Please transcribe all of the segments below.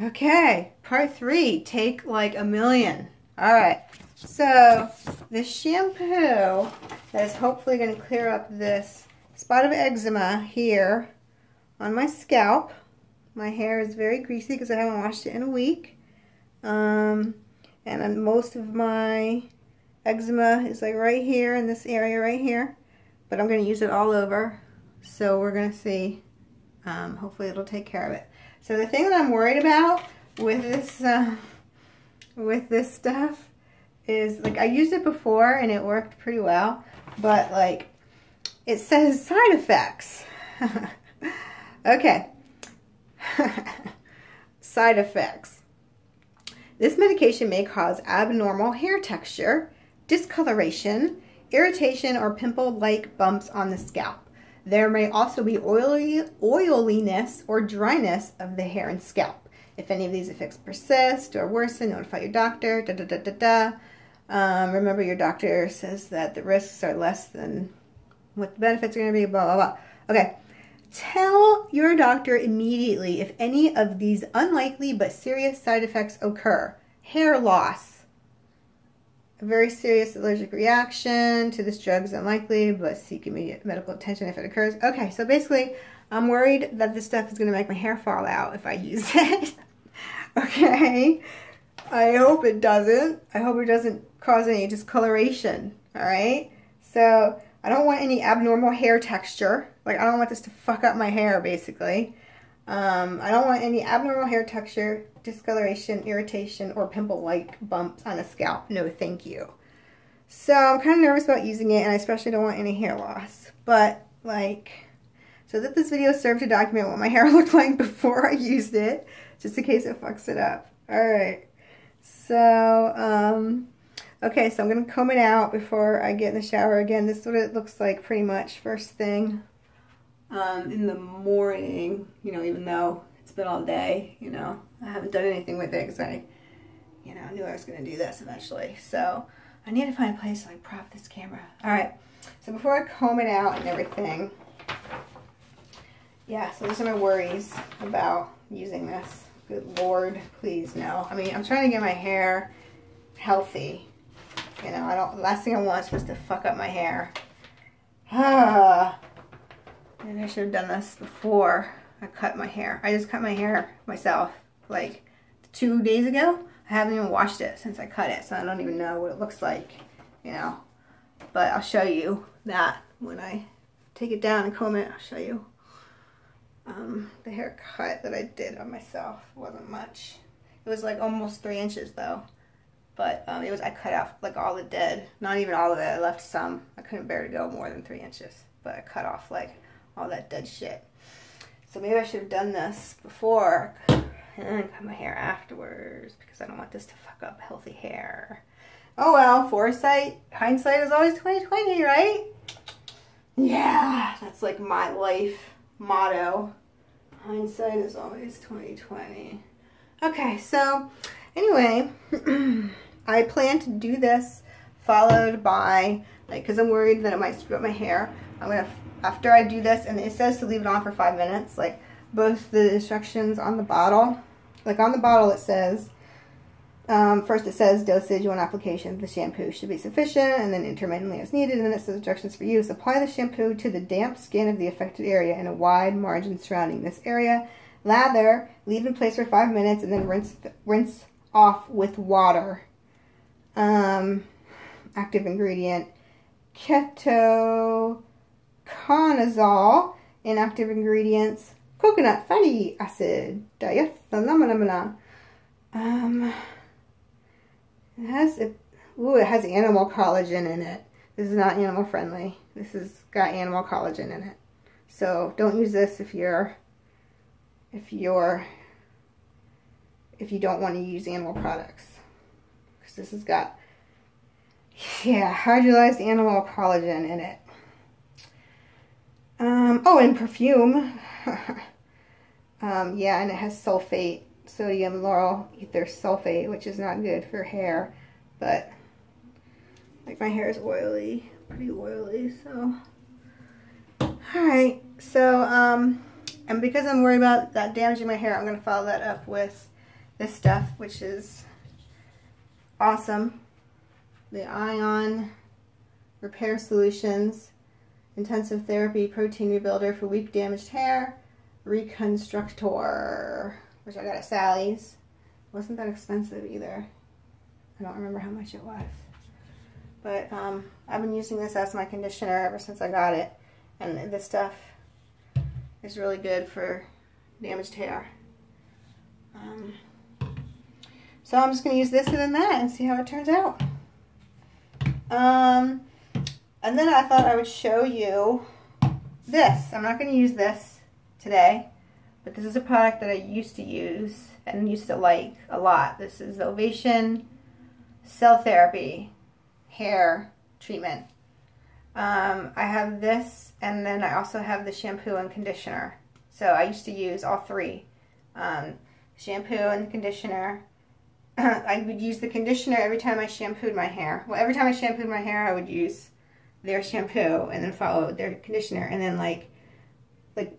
Okay, part 3, take like a million. All right, so the shampoo that is hopefully going to clear up this spot of eczema here on my scalp. My hair is very greasy because I haven't washed it in a week. And most of my eczema is like right here in this area right here. But I'm going to use it all over. So we're going to see. Hopefully it'll take care of it. So the thing that I'm worried about with this stuff is, like, I used it before and it worked pretty well, but like it says side effects. Okay. Side effects. This medication may cause abnormal hair texture, discoloration, irritation, or pimple-like bumps on the scalp. There may also be oiliness or dryness of the hair and scalp. If any of these effects persist or worsen, notify your doctor. Remember, your doctor says that the risks are less than what the benefits are going to be, blah, blah, blah. Okay. Tell your doctor immediately if any of these unlikely but serious side effects occur. Hair loss. A very serious allergic reaction to this drug is unlikely, but seek immediate medical attention if it occurs. Okay, so basically, I'm worried that this stuff is going to make my hair fall out if I use it. Okay? I hope it doesn't. I hope it doesn't cause any discoloration. Alright? So, I don't want any abnormal hair texture. Like, I don't want this to fuck up my hair, basically. I don't want any abnormal hair texture, discoloration, irritation, or pimple-like bumps on the scalp. No, thank you. So I'm kind of nervous about using it, and I especially don't want any hair loss. But, like, so that this video served to document what my hair looked like before I used it, just in case it fucks it up. Alright. So, okay, so I'm going to comb it out before I get in the shower again. This is what it looks like pretty much first thing. In the morning, you know, even though it's been all day, you know, I haven't done anything with it because I, you know, knew I was going to do this eventually. So I need to find a place to like prop this camera. All right. So before I comb it out and everything, yeah, so those are my worries about using this. Good Lord, please no. I mean, I'm trying to get my hair healthy. You know, the last thing I want is just to fuck up my hair. Maybe I should have done this before I cut my hair. I just cut my hair myself like 2 days ago. I haven't even washed it since I cut it, so I don't even know what it looks like, you know. But I'll show you that when I take it down and comb it. I'll show you the haircut that I did on myself. It wasn't much. It was like almost 3 inches though. But I cut off like all the dead, not even all of it. I left some. I couldn't bear to go more than 3 inches, but I cut off like all that dead shit. So maybe I should have done this before and then cut my hair afterwards because I don't want this to fuck up healthy hair. Oh well, foresight, hindsight is always 20/20, right? Yeah, that's like my life motto. Hindsight is always 20/20. Okay, so anyway, I plan to do this followed by, like, because I'm worried that it might screw up my hair. I'm going to, after I do this, and it says to leave it on for 5 minutes, like, both the instructions on the bottle, like on the bottle it says, first it says dosage, 1 application of the shampoo should be sufficient, and then intermittently as needed, and then it says instructions for use. Apply the shampoo to the damp skin of the affected area and a wide margin surrounding this area. Lather, leave in place for 5 minutes, and then rinse off with water. Active ingredient, Ketoconazole, inactive ingredients, coconut fatty acid, diethylamina. It has animal collagen in it. This is not animal friendly. This has got animal collagen in it. So don't use this if you don't want to use animal products, because this has got, yeah, hydrolyzed animal collagen in it. Oh, and perfume. Yeah, and it has sulfate, sodium lauryl ether sulfate, which is not good for hair, but like my hair is oily, pretty oily, so. Alright, so, and because I'm worried about that damaging my hair, I'm going to follow that up with this stuff, which is awesome. The Ion Repair Solutions Intensive Therapy Protein Rebuilder for Weak Damaged Hair Reconstructor, which I got at Sally's. It wasn't that expensive either. I don't remember how much it was. But I've been using this as my conditioner ever since I got it. And this stuff is really good for damaged hair. So I'm just going to use this and then that and see how it turns out. And then I thought I would show you this. I'm not going to use this today, but this is a product that I used to use and used to like a lot. This is the Ovation Cell Therapy Hair Treatment. I have this, and then I also have the shampoo and conditioner. So I used to use all three. Shampoo and conditioner. I would use the conditioner every time I shampooed my hair. Well, every time I shampooed my hair, I would use their shampoo and then follow their conditioner. And then like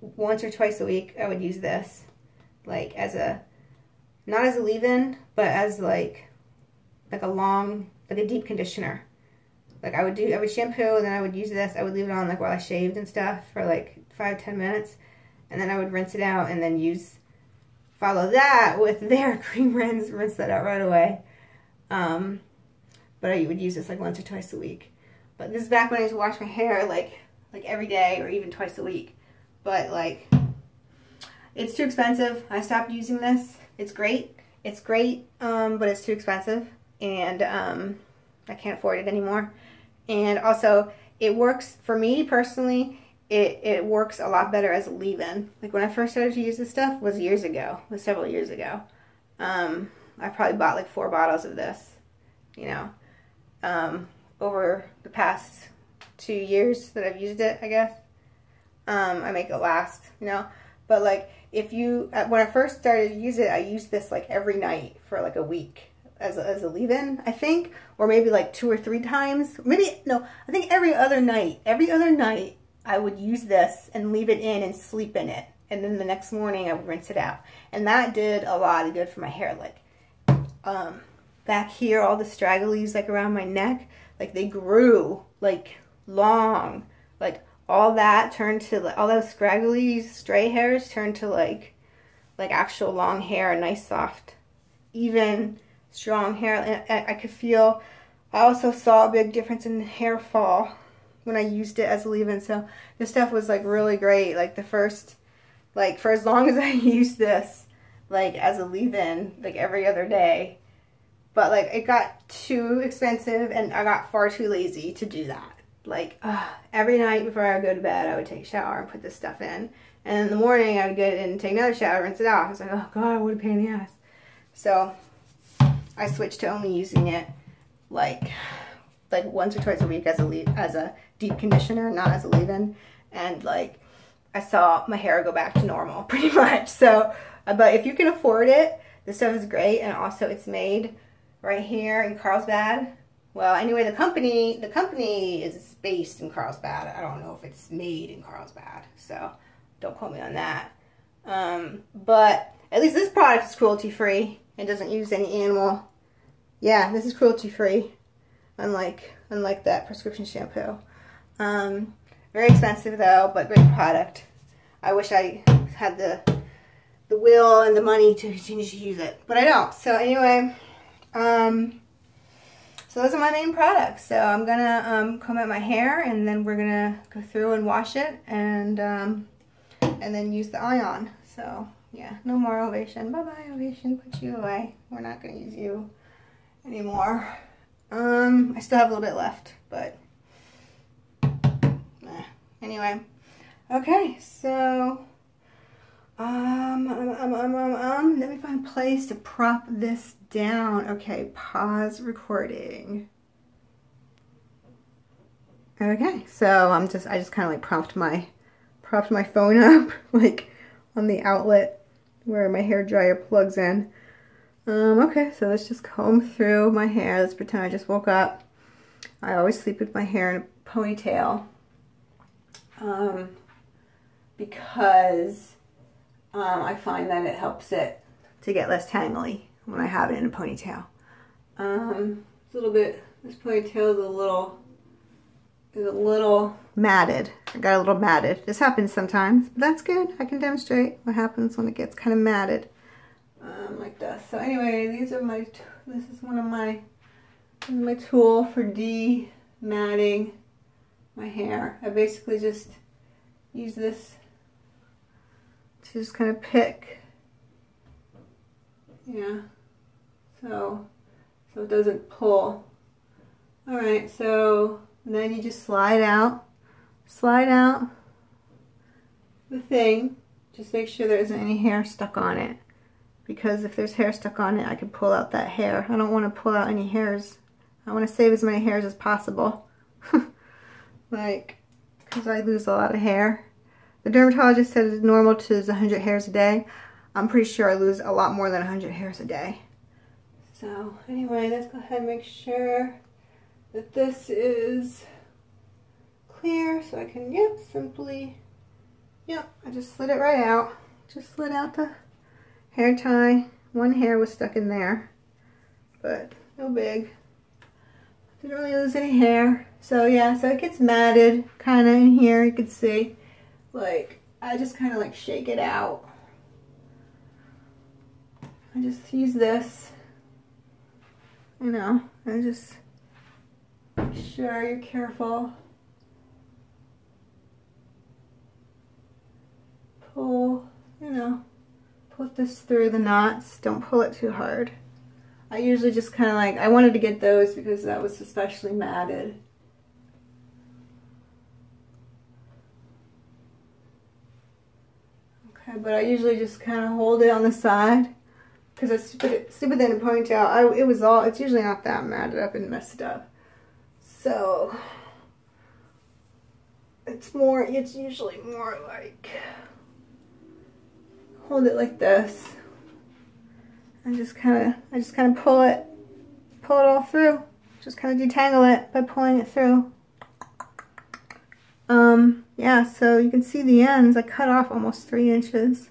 once or twice a week, I would use this, like as a, not as a leave-in, but as like a deep conditioner. Like I would shampoo, and then I would use this. I would leave it on like while I shaved and stuff for like 5-10 minutes, and then I would rinse it out and then follow that with their cream rinse that out right away. But I would use this like once or twice a week. But this is back when I used to wash my hair like every day or even twice a week. But like, it's too expensive. I stopped using this. It's great. It's great, but it's too expensive, and I can't afford it anymore. And also, it works for me personally. It works a lot better as a leave-in. Like when I first started to use this stuff was years ago, was several years ago. I probably bought like 4 bottles of this, you know, over the past 2 years that I've used it, I guess. I make it last, you know. But like when I first started to use it, I used this like every night for like a week as a leave-in, I think, or maybe like 2 or 3 times. Maybe, no, I think every other night I would use this and leave it in and sleep in it. And then the next morning I would rinse it out. And that did a lot of good for my hair. Like, back here, all the straggly like around my neck, like they grew like long. Like all that turned to, like, all those scraggly stray hairs turned to like actual long hair, nice, soft, even, strong hair. And I could feel, I also saw a big difference in hair fall when I used it as a leave-in. So this stuff was like really great. Like for as long as I used this like as a leave-in, like every other day. But like it got too expensive and I got far too lazy to do that. Like every night before I would go to bed, I would take a shower and put this stuff in. And in the morning I would get in and take another shower, rinse it out. I was like, oh God, what a pain in the ass. So I switched to only using it like once or twice a week as a deep conditioner, not as a leave-in. And like I saw my hair go back to normal pretty much. So, but if you can afford it, this stuff is great. And also it's made right here in Carlsbad. Well, anyway, the company is based in Carlsbad. I don't know if it's made in Carlsbad, so don't quote me on that. But at least this product is cruelty-free. It doesn't use any animal. Yeah, this is cruelty-free, unlike that prescription shampoo. Very expensive though, but great product. I wish I had the will and the money to continue to use it, but I don't. So anyway, so those are my main products. So I'm gonna comb out my hair, and then we're gonna go through and wash it, and then use the Ion. So yeah, no more Ovation. Bye bye Ovation. Put you away. We're not gonna use you anymore. I still have a little bit left, but anyway. Okay, so let me find a place to prop this down. Okay, pause recording. Okay, so I just kind of like propped my phone up like on the outlet where my hair dryer plugs in. Okay, so let's just comb through my hair. Let's pretend I just woke up. I always sleep with my hair in a ponytail because I find that it helps it to get less tangly. when I have it in a ponytail. It's a little bit, this ponytail is a little matted. I got a little matted. This happens sometimes, but that's good. I can demonstrate what happens when it gets kind of matted. Like this. So anyway, this is one of my tool for de-matting my hair. I basically just use this to just kind of pick, yeah, so it doesn't pull. All right, so then you just slide out the thing. Just make sure there isn't any hair stuck on it, because if there's hair stuck on it, I could pull out that hair. I don't want to pull out any hairs. I want to save as many hairs as possible. Like, because I lose a lot of hair. The dermatologist said it's normal to lose 100 hairs a day. I'm pretty sure I lose a lot more than 100 hairs a day. So anyway, let's go ahead and make sure that this is clear, so I can, I just slid it right out. Just slid out the hair tie. One hair was stuck in there, but no big. Didn't really lose any hair. So yeah, so it gets matted kind of in here, you can see. Like, I just kind of like shake it out. I just use this, and just make sure you're careful. Pull, put this through the knots. Don't pull it too hard. I usually just kind of like, I wanted to get those because that was especially matted. Okay, but I usually just kind of hold it on the side because I stupid in a ponytail. It's usually not that matted up and messed up. So it's usually more like, hold it like this. I just kind of pull it all through. Just kind of detangle it by pulling it through. Yeah, so you can see the ends. I cut off almost 3 inches,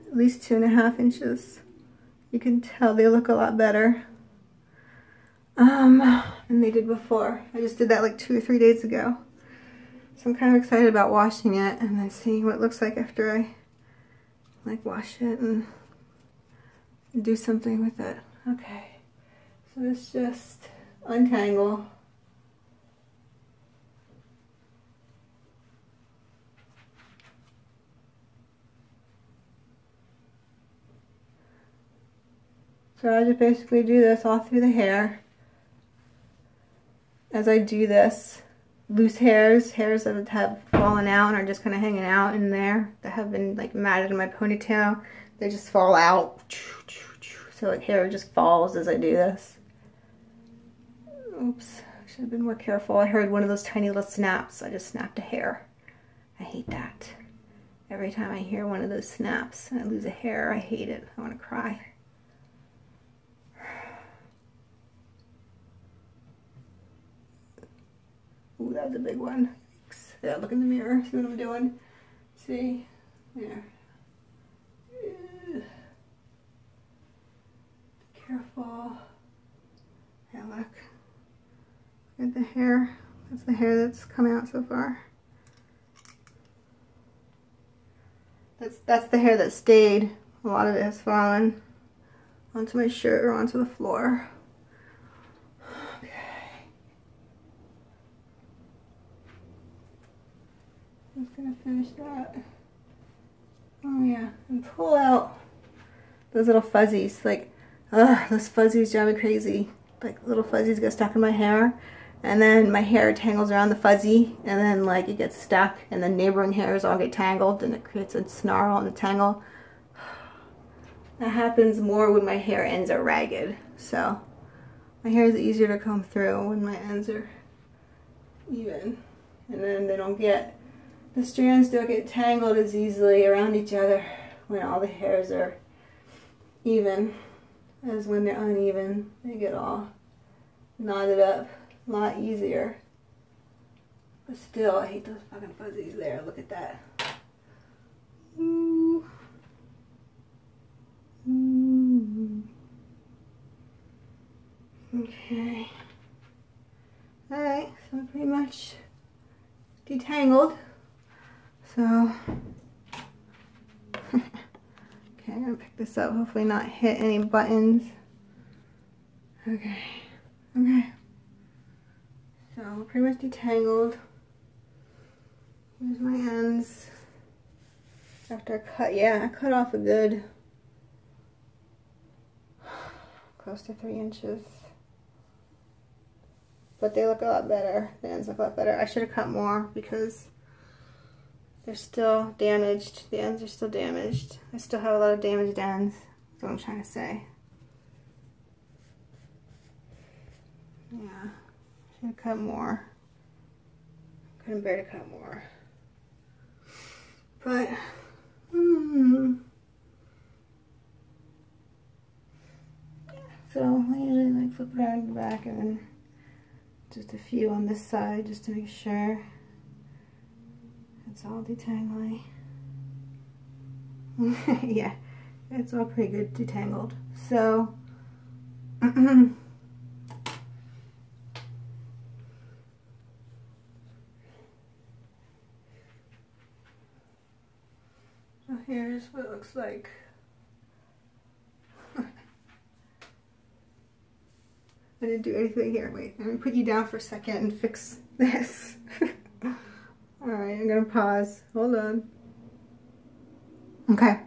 at least 2.5 inches. You can tell they look a lot better than they did before. I just did that like 2 or 3 days ago. So I'm kind of excited about washing it and then seeing what it looks like after I wash it and do something with it. Okay, so let's just untangle. So I just basically do this all through the hair. As I do this, loose hairs that have fallen out and are just kind of hanging out in there, that have been like matted in my ponytail, they just fall out. So like hair just falls as I do this. Oops, I should have been more careful. I heard one of those tiny little snaps. I just snapped a hair. I hate that. Every time I hear one of those snaps and I lose a hair, I hate it. I want to cry. Ooh, that was a big one. Yeah, look in the mirror, see what I'm doing. See? There. Careful. Yeah, look. Look at the hair. That's the hair that's come out so far. That's the hair that stayed. A lot of it has fallen onto my shirt or onto the floor. I'm just gonna finish that. Oh yeah, and pull out those little fuzzies. Like, those fuzzies drive me crazy. Like, little fuzzies get stuck in my hair, and then my hair tangles around the fuzzy, and then like it gets stuck, and then neighboring hairs all get tangled, and it creates a snarl and a tangle. That happens more when my hair ends are ragged. So my hair is easier to comb through when my ends are even, and then the strands don't get tangled as easily around each other when all the hairs are even as when they're uneven. They get all knotted up a lot easier. But still, I hate those fucking fuzzies there. Look at that. Ooh. Ooh. much detangled. So, okay, I'm gonna pick this up, hopefully not hit any buttons. Okay, okay. So, we're pretty much detangled. Here's my ends. After I cut, yeah, I cut off a good, close to 3 inches. But they look a lot better. The ends look a lot better. I should have cut more because they're still damaged. The ends are still damaged. I still have a lot of damaged ends. That's what I'm trying to say. Yeah, should have cut more. Couldn't bear to cut more. But, so I usually like flip it around the back and then just a few on this side just to make sure it's all detangling. Yeah, it's all pretty good detangled. So, so here's what it looks like. I didn't do anything here. Wait, let me put you down for a second and fix this. Alright, I'm gonna pause. Hold on. Okay,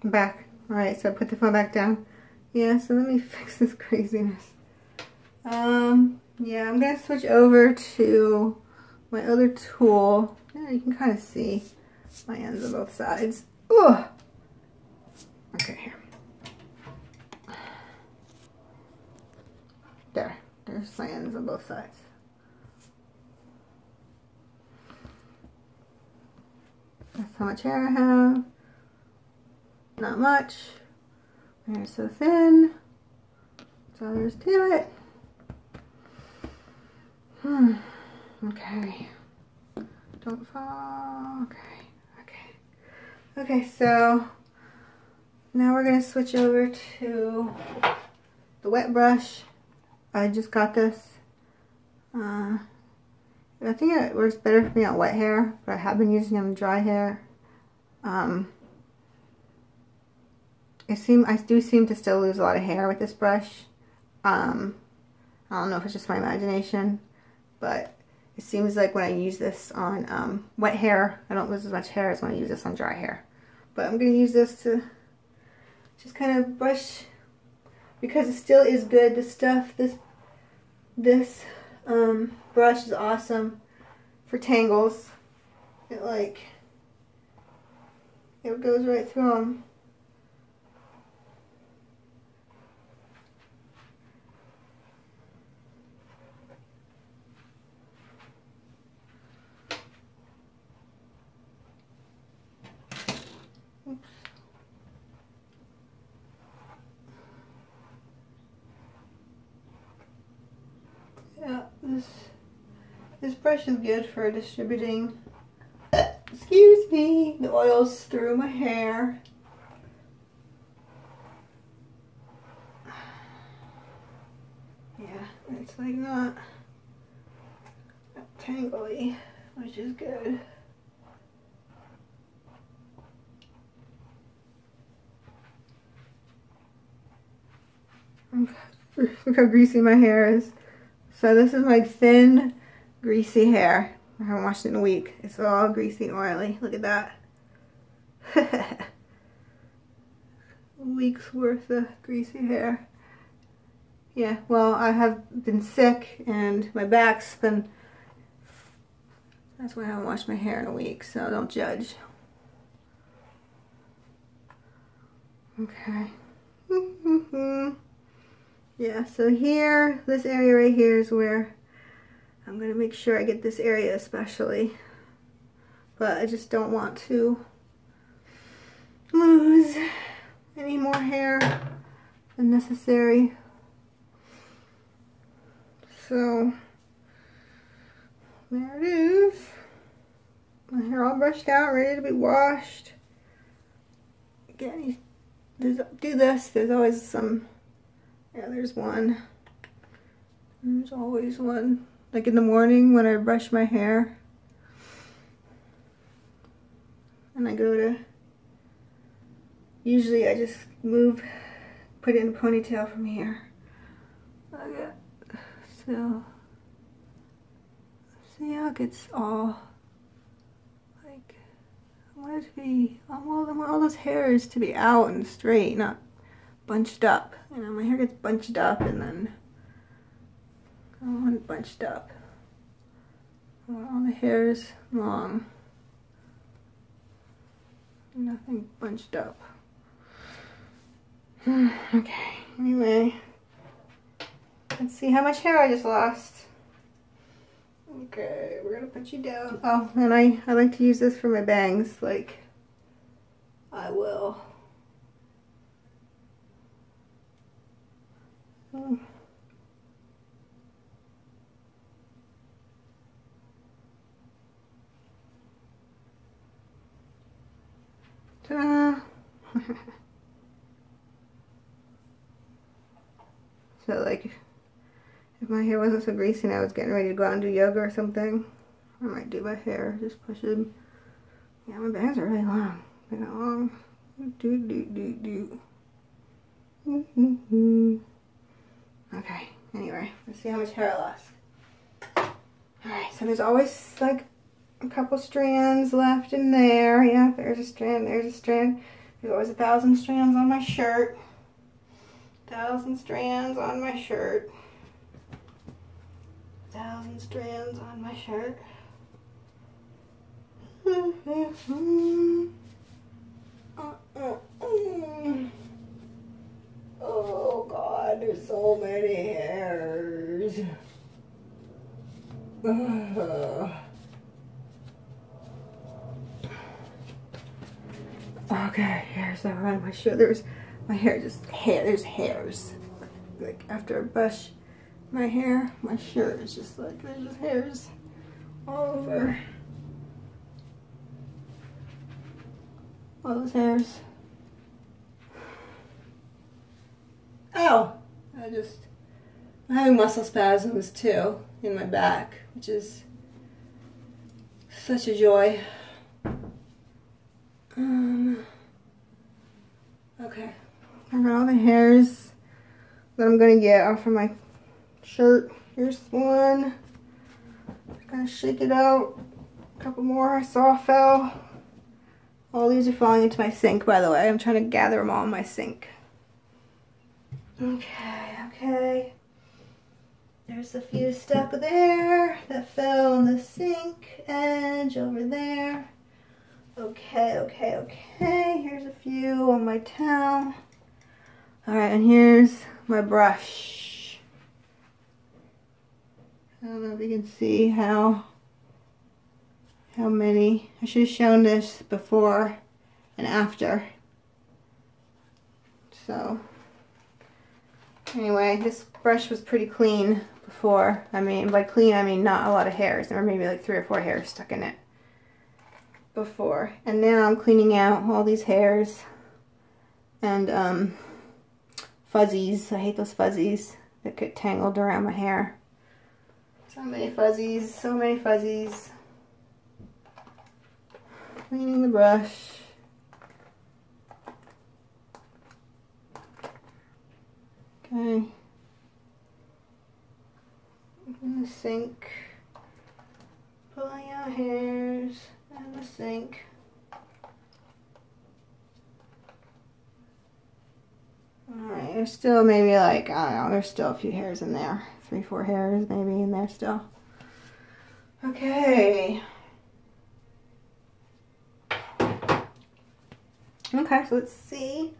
I'm back. Alright, so I put the phone back down. Yeah, so let me fix this craziness. Yeah, I'm gonna switch over to my other tool. Yeah, you can kind of see my ends on both sides. Ugh. Okay, here. There's my ends on both sides. That's how much hair I have. Not much. My hair's so thin. That's all there is to it. Okay. Don't fall. Okay, so now we're going to switch over to the wet brush. I just got this. I think it works better for me on wet hair, but I have been using them on dry hair. I do seem to still lose a lot of hair with this brush. I don't know if it's just my imagination, but it seems like when I use this on wet hair, I don't lose as much hair as when I use this on dry hair. But I'm going to use this to just kind of brush, because it still is good. This stuff, this brush is awesome for tangles. It goes right through them. Oops. Yeah, this brush is good for distributing, excuse me, the oils through my hair. Yeah, it's like not tangly, which is good. Look how greasy my hair is. So this is my thin, greasy hair. I haven't washed it in a week. It's all greasy and oily. Look at that. A week's worth of greasy hair. Yeah, well, I have been sick and my back's been... That's why I haven't washed my hair in a week, so don't judge. Okay. Yeah, so here, this area right here is where I'm going to make sure I get this area especially. But I just don't want to lose any more hair than necessary. So, there it is. My hair all brushed out, ready to be washed. Again, do this. There's always some... Yeah, there's one. There's always one. like in the morning when I brush my hair. And I go to, usually I just put it in a ponytail from here. Okay. So, see how it gets all, like, I want it to be, I want all those hairs to be out and straight, not bunched up. You know, my hair gets bunched up and then I don't want it bunched up. I want all the hairs long. Nothing bunched up. Okay, anyway. Let's see how much hair I just lost. Okay, we're gonna put you down. Oh, and I like to use this for my bangs. Like, I will. Ta-da! So, like, if my hair wasn't so greasy and I was getting ready to go out and do yoga or something, I might do my hair. Just push it. Yeah, my bangs are really long. They're not long. Okay, anyway, let's see how much hair I lost. Alright, so there's always like a couple strands left in there. Yeah, there's a strand, there's a strand. There's always 1,000 strands on my shirt. 1,000 strands on my shirt. 1,000 strands on my shirt. Oh God, there's so many hairs. Okay, hairs are on my shoulders. My hair just there's hairs. Like after I brush my hair, my shirt is just like there's just hairs all over. All those hairs. Oh, I'm having muscle spasms too in my back, which is such a joy. Okay, I got all the hairs that I'm gonna get off of my shirt. Here's one. Just gonna shake it out. A couple more I saw fell. All these are falling into my sink, by the way. I'm trying to gather them all in my sink. Okay. There's a few stuck there that fell on the sink edge over there. Okay. Here's a few on my towel. Alright, and here's my brush. I don't know if you can see how many. I should have shown this before and after. So, anyway, this brush was pretty clean before. I mean, by clean, I mean not a lot of hairs. There were maybe like 3 or 4 hairs stuck in it before. And now I'm cleaning out all these hairs and fuzzies. I hate those fuzzies that get tangled around my hair. So many fuzzies, so many fuzzies. Cleaning the brush. Okay. In the sink. Pulling out hairs in the sink. Alright, there's still maybe like, I don't know, there's still a few hairs in there. 3, 4 hairs maybe in there still. Okay. Okay, so let's see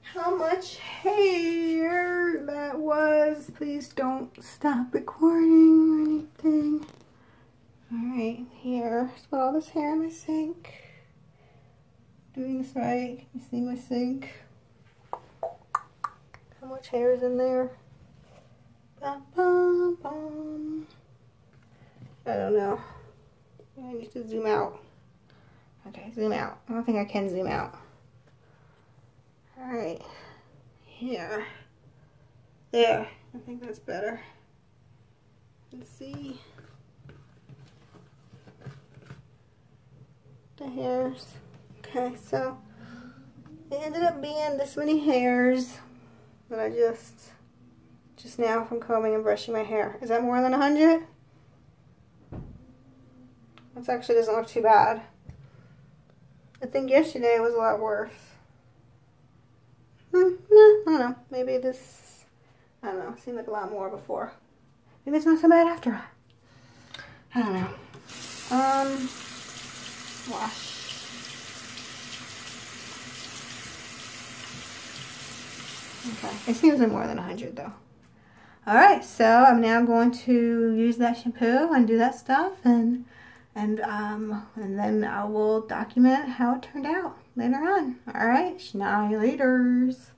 how much hair that was. Please don't stop recording or anything. Alright, here's all this hair in my sink. Doing this right. You see my sink? How much hair is in there? Bum, bum, bum. I don't know. I need to zoom out. Okay, zoom out. I don't think I can zoom out. Alright. Here. There. I think that's better. Let's see the hairs. Okay, so it ended up being this many hairs that I just now from combing and brushing my hair. Is that more than 100? That actually doesn't look too bad. I think yesterday was a lot worse. I don't know. Maybe this, I don't know, seemed like a lot more before. Maybe it's not so bad after all. I don't know. Wash. Okay, it seems like more than 100 though. Alright, so I'm now going to use that shampoo and do that stuff, and then I will document how it turned out later on. Alright, schnaw you laters.